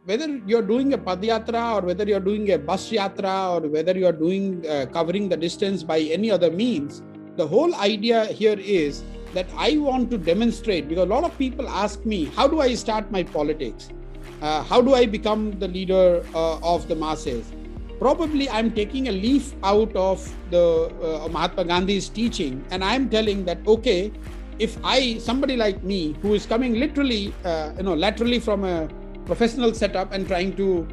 whether you're doing a Padyatra or whether you're doing a bus yatra or whether you're doing covering the distance by any other means, the whole idea here is that I want to demonstrate, because a lot of people ask me, how do I start my politics? How do I become the leader of the masses? Probably I'm taking a leaf out of the Mahatma Gandhi's teaching, and I'm telling that, okay, if somebody like me who is coming literally, laterally from a professional setup and trying to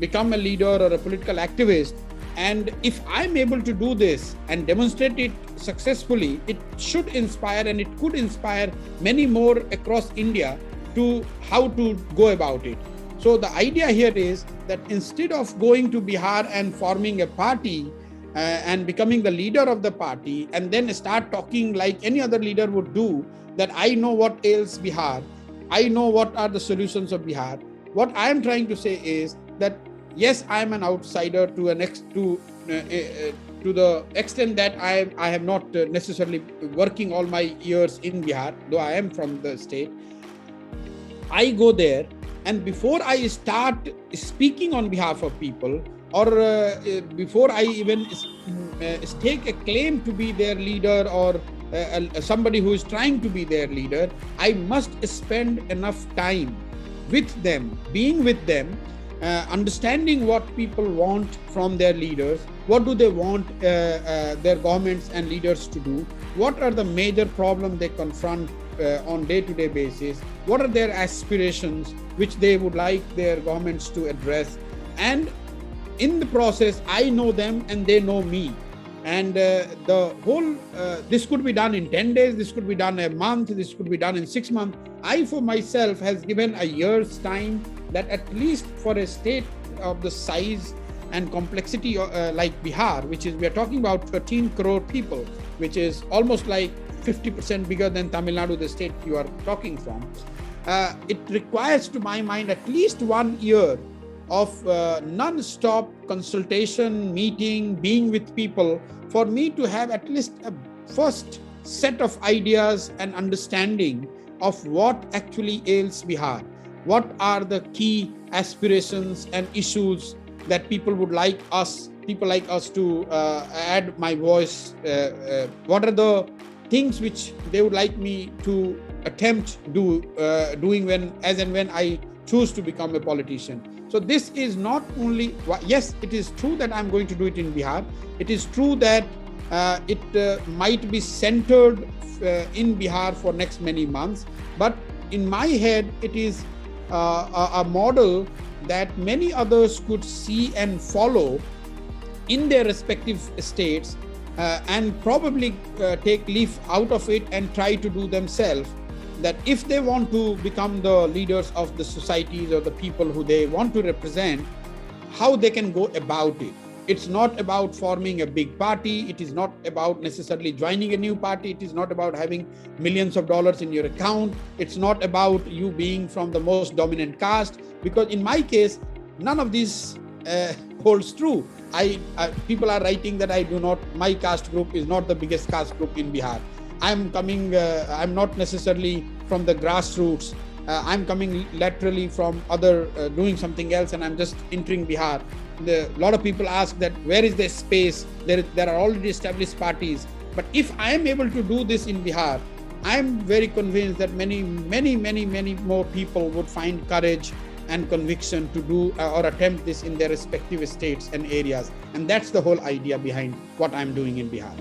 become a leader or a political activist, and if I'm able to do this and demonstrate it successfully, it should inspire, and it could inspire many more across India to how to go about it. So the idea here is that instead of going to Bihar and forming a party and becoming the leader of the party and then start talking like any other leader would do, that I know what ails Bihar, I know what are the solutions of Bihar. What I am trying to say is that yes, I am an outsider to the extent that I have not necessarily working all my years in Bihar, though I am from the state. I go there, and before I start speaking on behalf of people, or before I even stake a claim to be their leader or somebody who is trying to be their leader, I must spend enough time with them, being with them, understanding what people want from their leaders, what do they want their governments and leaders to do, what are the major problems they confront on day-to-day basis, what are their aspirations which they would like their governments to address, and in the process I know them and they know me. And the whole, this could be done in 10 days, this could be done a month, this could be done in 6 months. I for myself has given a year's time, that at least for a state of the size and complexity like Bihar, which is, we are talking about 13 crore people, which is almost like 50% bigger than Tamil Nadu, the state you are talking from. It requires, to my mind, at least 1 year of non-stop consultation, meeting, being with people, for me to have at least a first set of ideas and understanding of what actually ails Bihar. What are the key aspirations and issues that people would like us, people like us to add my voice? What are the things which they would like me to attempt doing when I choose to become a politician? So this is not only, yes, it is true that I'm going to do it in Bihar. It is true that it might be centered in Bihar for next many months. But in my head, it is a model that many others could see and follow in their respective states and probably take leaf out of it and try to do themselves. That if they want to become the leaders of the societies or the people who they want to represent, how they can go about it. It's not about forming a big party. It is not about necessarily joining a new party. It is not about having millions of dollars in your account. It's not about you being from the most dominant caste, because in my case, none of this holds true. People are writing that my caste group is not the biggest caste group in Bihar. I'm not necessarily from the grassroots. I'm coming laterally from doing something else, and I'm just entering Bihar. A lot of people ask that, where is the space? There are already established parties. But if I am able to do this in Bihar, I'm very convinced that many more people would find courage and conviction to do or attempt this in their respective states and areas. And that's the whole idea behind what I'm doing in Bihar.